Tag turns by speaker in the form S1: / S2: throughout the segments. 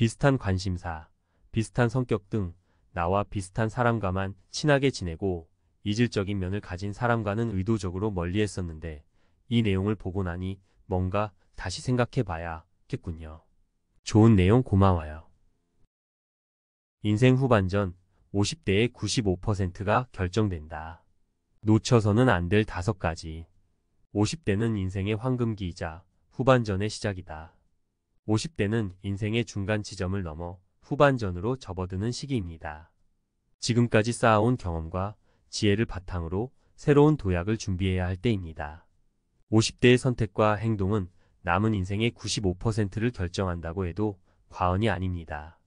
S1: 비슷한 관심사, 비슷한 성격 등 나와 비슷한 사람과만 친하게 지내고 이질적인 면을 가진 사람과는 의도적으로 멀리했었는데 이 내용을 보고 나니 뭔가 다시 생각해 봐야겠군요. 좋은 내용 고마워요. 인생 후반전 50대의 95%가 결정된다. 놓쳐서는 안 될 5가지. 50대는 인생의 황금기이자 후반전의 시작이다. 50대는 인생의 중간 지점을 넘어 후반전으로 접어드는 시기입니다. 지금까지 쌓아온 경험과 지혜를 바탕으로 새로운 도약을 준비해야 할 때입니다. 50대의 선택과 행동은 남은 인생의 95%를 결정한다고 해도 과언이 아닙니다.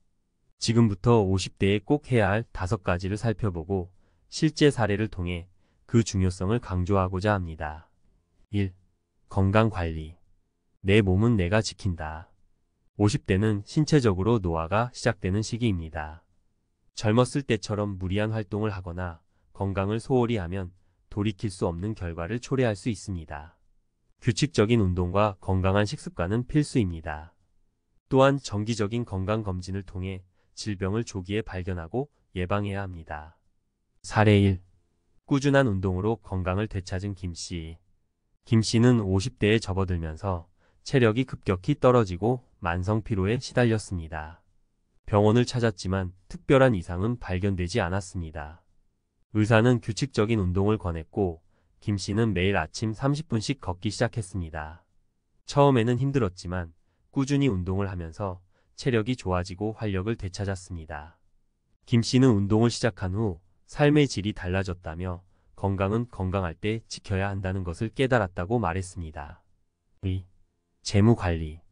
S1: 지금부터 50대에 꼭 해야 할 5가지를 살펴보고 실제 사례를 통해 그 중요성을 강조하고자 합니다. 1. 건강관리. 내 몸은 내가 지킨다. 50대는 신체적으로 노화가 시작되는 시기입니다. 젊었을 때처럼 무리한 활동을 하거나 건강을 소홀히 하면 돌이킬 수 없는 결과를 초래할 수 있습니다. 규칙적인 운동과 건강한 식습관은 필수입니다. 또한 정기적인 건강검진을 통해 질병을 조기에 발견하고 예방해야 합니다. 사례 1. 꾸준한 운동으로 건강을 되찾은 김씨. 김씨는 50대에 접어들면서 체력이 급격히 떨어지고 만성 피로에 시달렸습니다. 병원을 찾았지만 특별한 이상은 발견되지 않았습니다. 의사는 규칙적인 운동을 권했고 김씨는 매일 아침 30분씩 걷기 시작했습니다. 처음에는 힘들었지만 꾸준히 운동을 하면서 체력이 좋아지고 활력을 되찾았습니다. 김씨는 운동을 시작한 후 삶의 질이 달라졌다며 건강은 건강할 때 지켜야 한다는 것을 깨달았다고 말했습니다. 2. 재무관리.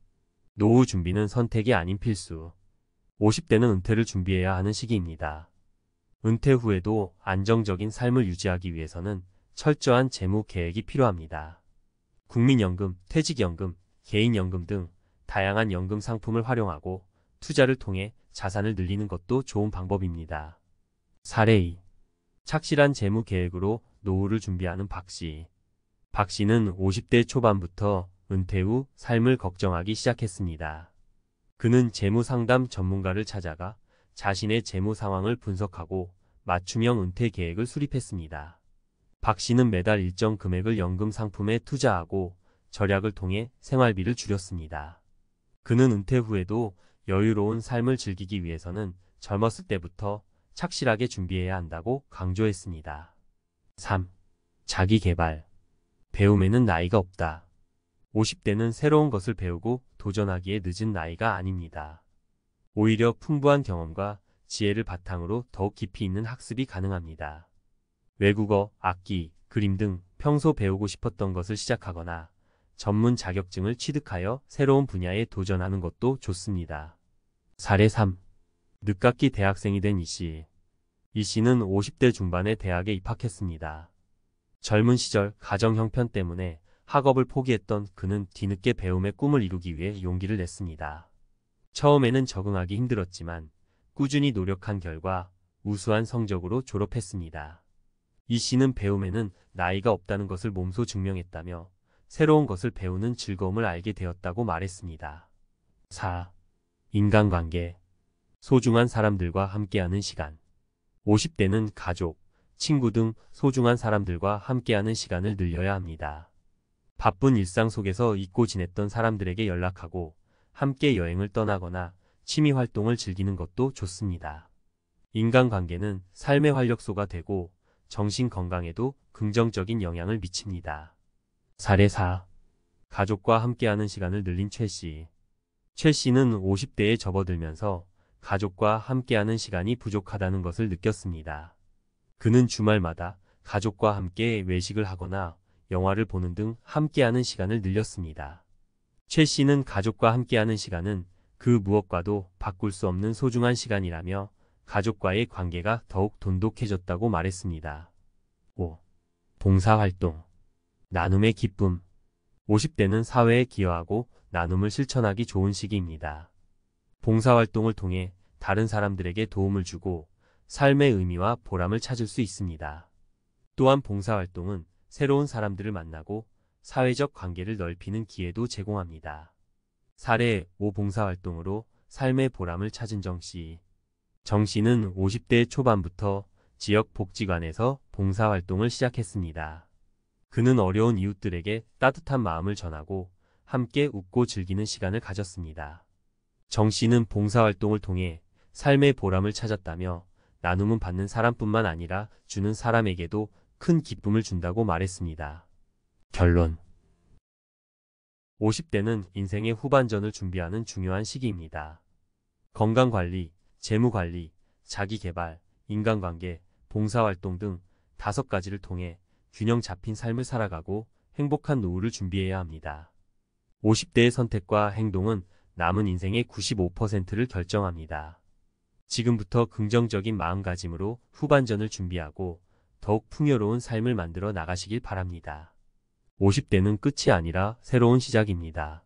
S1: 노후 준비는 선택이 아닌 필수. 50대는 은퇴를 준비해야 하는 시기입니다. 은퇴 후에도 안정적인 삶을 유지하기 위해서는 철저한 재무 계획이 필요합니다. 국민연금, 퇴직연금, 개인연금 등 다양한 연금 상품을 활용하고 투자를 통해 자산을 늘리는 것도 좋은 방법입니다. 사례 2. 착실한 재무 계획으로 노후를 준비하는 박씨. 박씨는 50대 초반부터 은퇴 후 삶을 걱정하기 시작했습니다. 그는 재무 상담 전문가를 찾아가 자신의 재무 상황을 분석하고 맞춤형 은퇴 계획을 수립했습니다. 박씨는 매달 일정 금액을 연금 상품에 투자하고 절약을 통해 생활비를 줄였습니다. 그는 은퇴 후에도 여유로운 삶을 즐기기 위해서는 젊었을 때부터 착실하게 준비해야 한다고 강조했습니다. 3. 자기개발. 배움에는 나이가 없다. 50대는 새로운 것을 배우고 도전하기에 늦은 나이가 아닙니다. 오히려 풍부한 경험과 지혜를 바탕으로 더욱 깊이 있는 학습이 가능합니다. 외국어, 악기, 그림 등 평소 배우고 싶었던 것을 시작하거나 전문 자격증을 취득하여 새로운 분야에 도전하는 것도 좋습니다. 사례 3. 늦깎이 대학생이 된 이씨. 이씨는 50대 중반에 대학에 입학했습니다. 젊은 시절 가정 형편 때문에 학업을 포기했던 그는 뒤늦게 배움의 꿈을 이루기 위해 용기를 냈습니다. 처음에는 적응하기 힘들었지만 꾸준히 노력한 결과 우수한 성적으로 졸업했습니다. 이씨는 배움에는 나이가 없다는 것을 몸소 증명했다며 새로운 것을 배우는 즐거움을 알게 되었다고 말했습니다. 4. 인간관계. 소중한 사람들과 함께하는 시간. 50대는 가족, 친구 등 소중한 사람들과 함께하는 시간을 늘려야 합니다. 바쁜 일상 속에서 잊고 지냈던 사람들에게 연락하고 함께 여행을 떠나거나 취미 활동을 즐기는 것도 좋습니다. 인간관계는 삶의 활력소가 되고 정신 건강에도 긍정적인 영향을 미칩니다. 사례 4. 가족과 함께하는 시간을 늘린 최씨. 최씨는 50대에 접어들면서 가족과 함께하는 시간이 부족하다는 것을 느꼈습니다. 그는 주말마다 가족과 함께 외식을 하거나 영화를 보는 등 함께하는 시간을 늘렸습니다. 최 씨는 가족과 함께하는 시간은 그 무엇과도 바꿀 수 없는 소중한 시간이라며 가족과의 관계가 더욱 돈독해졌다고 말했습니다. 5. 봉사활동. 나눔의 기쁨. 50대는 사회에 기여하고 나눔을 실천하기 좋은 시기입니다. 봉사활동을 통해 다른 사람들에게 도움을 주고 삶의 의미와 보람을 찾을 수 있습니다. 또한 봉사활동은 새로운 사람들을 만나고 사회적 관계를 넓히는 기회도 제공합니다. 사례 5. 봉사활동으로 삶의 보람을 찾은 정 씨. 정 씨는 50대 초반부터 지역 복지관에서 봉사활동을 시작했습니다. 그는 어려운 이웃들에게 따뜻한 마음을 전하고 함께 웃고 즐기는 시간을 가졌습니다. 정 씨는 봉사활동을 통해 삶의 보람을 찾았다며 나눔은 받는 사람뿐만 아니라 주는 사람에게도 큰 기쁨을 준다고 말했습니다. 결론. 50대는 인생의 후반전을 준비하는 중요한 시기입니다. 건강관리, 재무관리, 자기개발, 인간관계, 봉사활동 등 5가지를 통해 균형 잡힌 삶을 살아가고 행복한 노후를 준비해야 합니다. 50대의 선택과 행동은 남은 인생의 95%를 결정합니다. 지금부터 긍정적인 마음가짐으로 후반전을 준비하고 더욱 풍요로운 삶을 만들어 나가시길 바랍니다. 50대는 끝이 아니라 새로운 시작입니다.